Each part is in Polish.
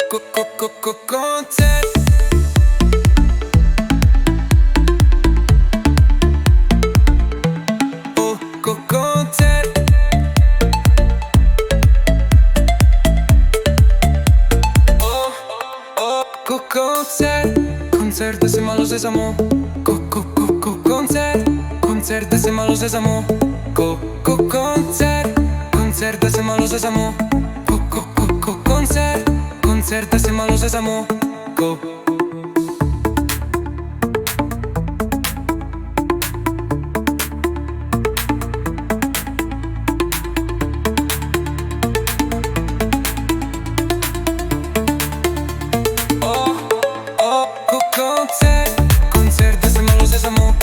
Koncert. Koncert. Koncert. Koncert se malo sesamo. Koncert. Koncert se malo sesamo. Koncert. Koncert se malo sesamo. Koncert. Koncert se malo sesamo. Koncert se malo sesamo. Koncert. Koncert se malo sesamo.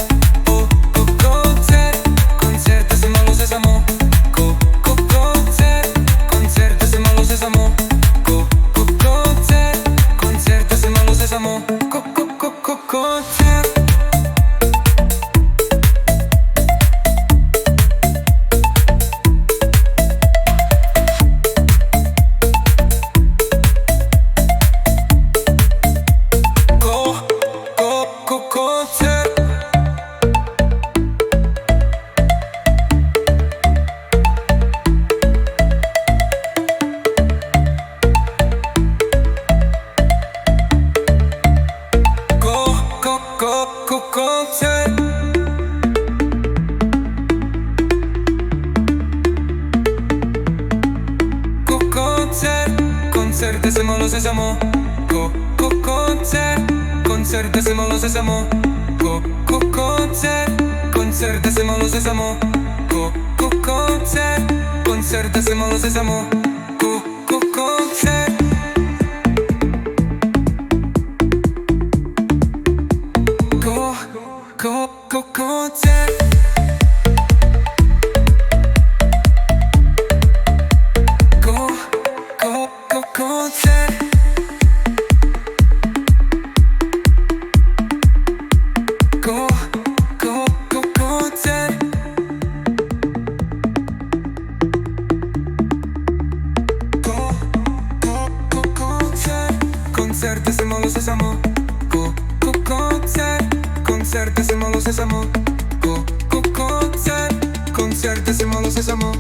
Koncert. Koncert se malo sesamo. Koncert. Koncert se malo sesamo. Koncert. Koncert se malo sesamo. Koncert. Koncert se malo sesamo. Koncert. Koncert se malo sesamo. Koncert. Koncert se malo sesamo. Koncert. Koncert. Koncert. Koncert se malo sesamo. Koncert. Koncert se malo sesamo. Koncert. Koncert se malo sesamo.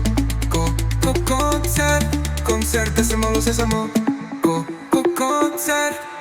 Koncert. Koncert se malo sesamo. Koncert.